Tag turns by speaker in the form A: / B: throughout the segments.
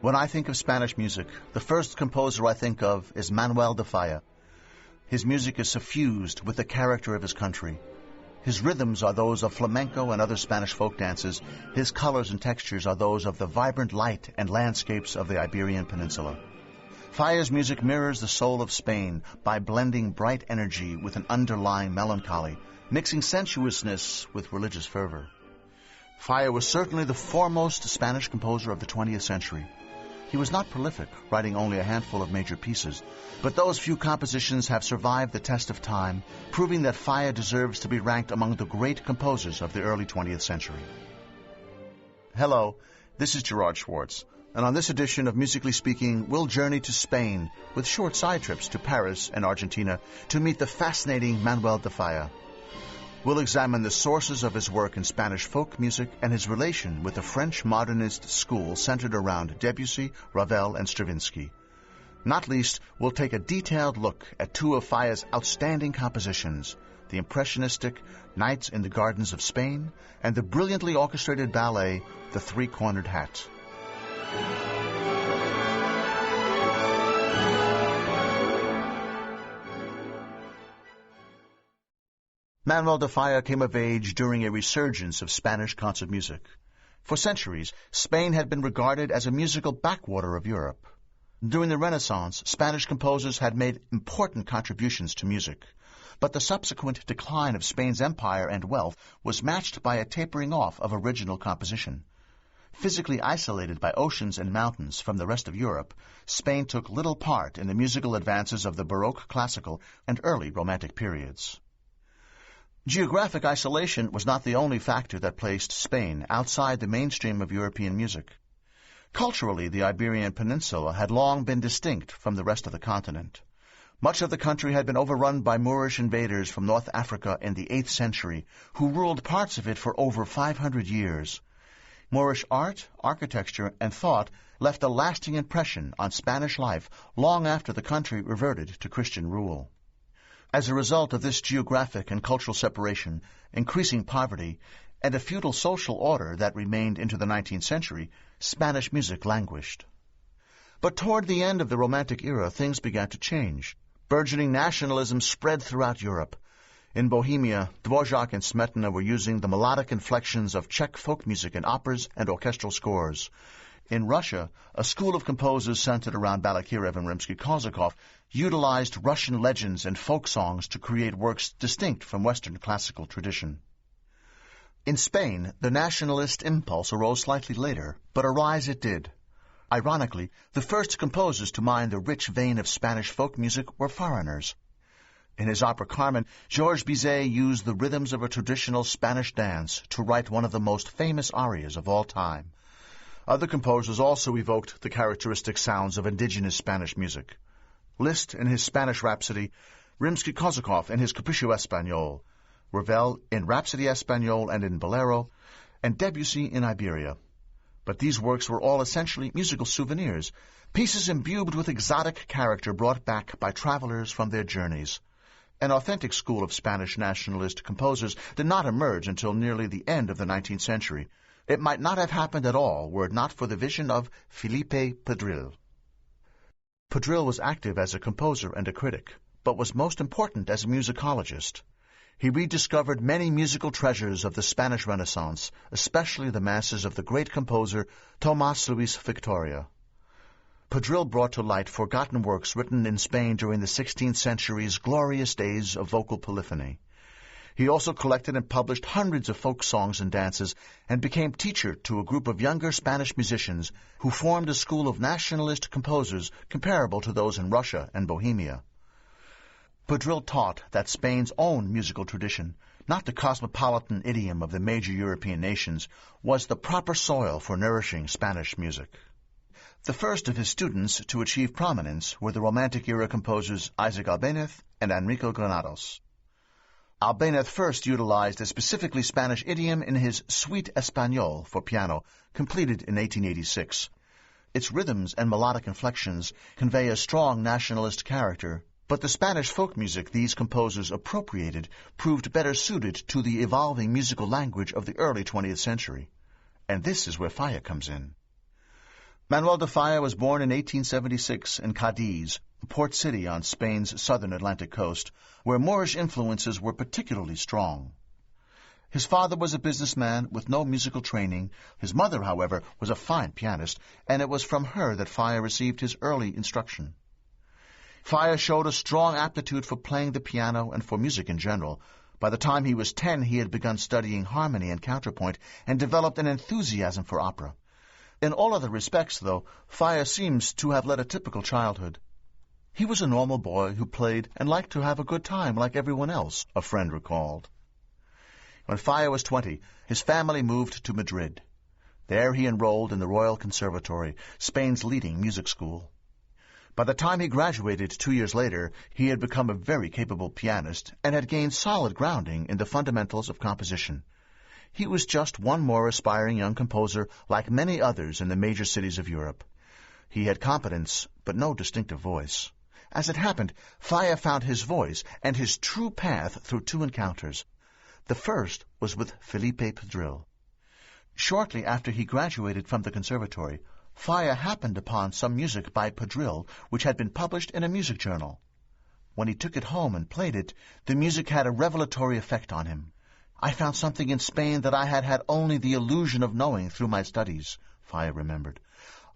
A: When I think of Spanish music, the first composer I think of is Manuel de Falla. His music is suffused with the character of his country. His rhythms are those of flamenco and other Spanish folk dances. His colors and textures are those of the vibrant light and landscapes of the Iberian Peninsula. Falla's music mirrors the soul of Spain by blending bright energy with an underlying melancholy, mixing sensuousness with religious fervor. Falla was certainly the foremost Spanish composer of the 20th century. He was not prolific, writing only a handful of major pieces, but those few compositions have survived the test of time, proving that Falla deserves to be ranked among the great composers of the early 20th century. Hello, this is Gerard Schwartz, and on this edition of Musically Speaking, we'll journey to Spain with short side trips to Paris and Argentina to meet the fascinating Manuel de Falla. We'll examine the sources of his work in Spanish folk music and his relation with the French modernist school centered around Debussy, Ravel, and Stravinsky. Not least, we'll take a detailed look at two of Falla's outstanding compositions, the impressionistic Nights in the Gardens of Spain and the brilliantly orchestrated ballet, The Three-Cornered Hat. Manuel de Falla came of age during a resurgence of Spanish concert music. For centuries, Spain had been regarded as a musical backwater of Europe. During the Renaissance, Spanish composers had made important contributions to music, but the subsequent decline of Spain's empire and wealth was matched by a tapering off of original composition. Physically isolated by oceans and mountains from the rest of Europe, Spain took little part in the musical advances of the Baroque, Classical, and early Romantic periods. Geographic isolation was not the only factor that placed Spain outside the mainstream of European music. Culturally, the Iberian Peninsula had long been distinct from the rest of the continent. Much of the country had been overrun by Moorish invaders from North Africa in the 8th century, who ruled parts of it for over 500 years. Moorish art, architecture, and thought left a lasting impression on Spanish life long after the country reverted to Christian rule. As a result of this geographic and cultural separation, increasing poverty, and a feudal social order that remained into the 19th century, Spanish music languished. But toward the end of the Romantic era, things began to change. Burgeoning nationalism spread throughout Europe. In Bohemia, Dvorak and Smetana were using the melodic inflections of Czech folk music in operas and orchestral scores. In Russia, a school of composers centered around Balakirev and Rimsky-Korsakov utilized Russian legends and folk songs to create works distinct from Western classical tradition. In Spain, the nationalist impulse arose slightly later, but arise it did. Ironically, the first composers to mine the rich vein of Spanish folk music were foreigners. In his opera Carmen, Georges Bizet used the rhythms of a traditional Spanish dance to write one of the most famous arias of all time. Other composers also evoked the characteristic sounds of indigenous Spanish music. Liszt in his Spanish Rhapsody, Rimsky-Korsakov in his Capriccio Espagnol, Ravel in Rhapsody Espagnole and in Bolero, and Debussy in Iberia. But these works were all essentially musical souvenirs, pieces imbued with exotic character brought back by travelers from their journeys. An authentic school of Spanish nationalist composers did not emerge until nearly the end of the 19th century. It might not have happened at all were it not for the vision of Felipe Pedril. Pedril was active as a composer and a critic, but was most important as a musicologist. He rediscovered many musical treasures of the Spanish Renaissance, especially the masses of the great composer Tomás Luis Victoria. Pedril brought to light forgotten works written in Spain during the 16th century's glorious days of vocal polyphony. He also collected and published hundreds of folk songs and dances and became teacher to a group of younger Spanish musicians who formed a school of nationalist composers comparable to those in Russia and Bohemia. Pedril taught that Spain's own musical tradition, not the cosmopolitan idiom of the major European nations, was the proper soil for nourishing Spanish music. The first of his students to achieve prominence were the Romantic-era composers Isaac Albéniz and Enrico Granados. Albéniz first utilized a specifically Spanish idiom in his Suite Espagnole for piano, completed in 1886. Its rhythms and melodic inflections convey a strong nationalist character, but the Spanish folk music these composers appropriated proved better suited to the evolving musical language of the early 20th century. And this is where Falla comes in. Manuel de Falla was born in 1876 in Cadiz, a port city on Spain's southern Atlantic coast, where Moorish influences were particularly strong. His father was a businessman with no musical training. His mother, however, was a fine pianist, and it was from her that Falla received his early instruction. Falla showed a strong aptitude for playing the piano and for music in general. By the time he was 10, he had begun studying harmony and counterpoint and developed an enthusiasm for opera. In all other respects, though, Falla seems to have led a typical childhood. He was a normal boy who played and liked to have a good time like everyone else, a friend recalled. When Falla was 20, his family moved to Madrid. There he enrolled in the Royal Conservatory, Spain's leading music school. By the time he graduated 2 years later, he had become a very capable pianist and had gained solid grounding in the fundamentals of composition. He was just one more aspiring young composer like many others in the major cities of Europe. He had competence, but no distinctive voice. As it happened, Falla found his voice and his true path through 2 encounters. The first was with Felipe Pedril. Shortly after he graduated from the conservatory, Falla happened upon some music by Pedril which had been published in a music journal. When he took it home and played it, the music had a revelatory effect on him. I found something in Spain that I had had only the illusion of knowing through my studies, Falla remembered.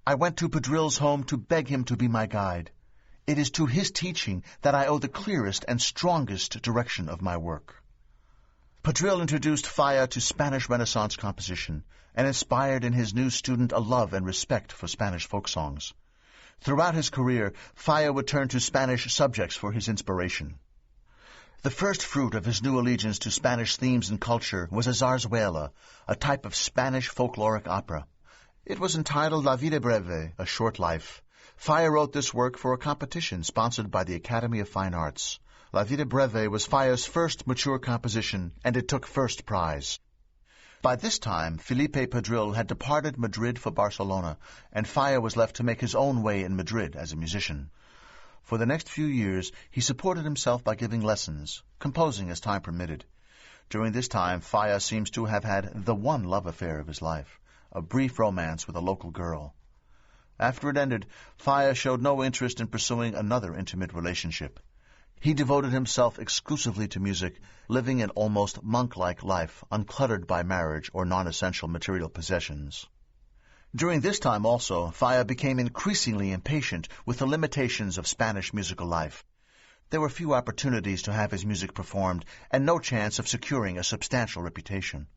A: I went to Pedril's home to beg him to be my guide. It is to his teaching that I owe the clearest and strongest direction of my work. Pedril introduced Falla to Spanish Renaissance composition and inspired in his new student a love and respect for Spanish folk songs. Throughout his career, Falla would turn to Spanish subjects for his inspiration. The first fruit of his new allegiance to Spanish themes and culture was a zarzuela, a type of Spanish folkloric opera. It was entitled La Vida Breve, A Short Life. Falla wrote this work for a competition sponsored by the Academy of Fine Arts. La Vida Breve was Falla's first mature composition, and it took first prize. By this time, Felipe Pedril had departed Madrid for Barcelona, and Falla was left to make his own way in Madrid as a musician. For the next few years, he supported himself by giving lessons, composing as time permitted. During this time, Falla seems to have had the one love affair of his life, a brief romance with a local girl. After it ended, Falla showed no interest in pursuing another intimate relationship. He devoted himself exclusively to music, living an almost monk-like life, uncluttered by marriage or non-essential material possessions. During this time also, Falla became increasingly impatient with the limitations of Spanish musical life. There were few opportunities to have his music performed, and no chance of securing a substantial reputation.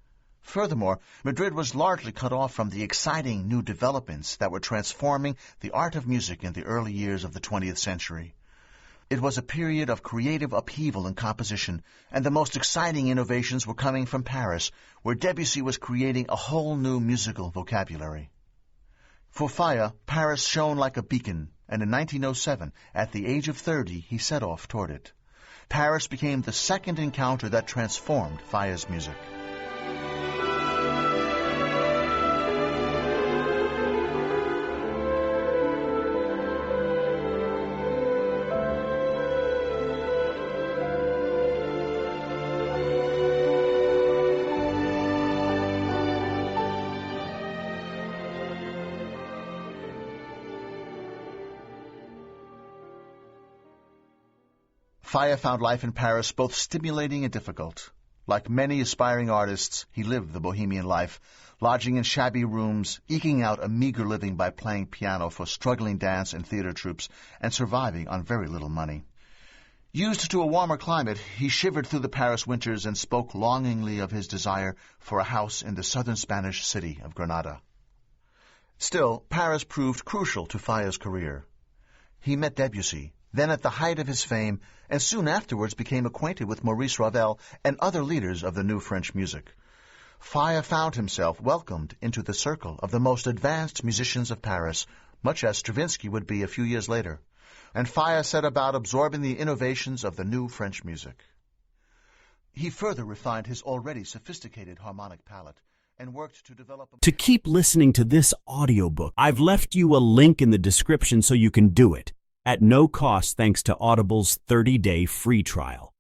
A: Furthermore, Madrid was largely cut off from the exciting new developments that were transforming the art of music in the early years of the 20th century. It was a period of creative upheaval in composition, and the most exciting innovations were coming from Paris, where Debussy was creating a whole new musical vocabulary. For Falla, Paris shone like a beacon, and in 1907, at the age of 30, he set off toward it. Paris became the second encounter that transformed Falla's music. Falla found life in Paris both stimulating and difficult. Like many aspiring artists, he lived the bohemian life, lodging in shabby rooms, eking out a meager living by playing piano for struggling dance and theater troupes, and surviving on very little money. Used to a warmer climate, he shivered through the Paris winters and spoke longingly of his desire for a house in the southern Spanish city of Granada. Still, Paris proved crucial to Falla's career. He met Debussy, then at the height of his fame, and soon afterwards became acquainted with Maurice Ravel and other leaders of the new French music. Falla found himself welcomed into the circle of the most advanced musicians of Paris, much as Stravinsky would be a few years later, and Falla set about absorbing the innovations of the new French music. He further refined his already sophisticated harmonic palette and worked to develop a...
B: To keep listening to this audiobook, I've left you a link in the description so you can do it at no cost thanks to Audible's 30-day free trial.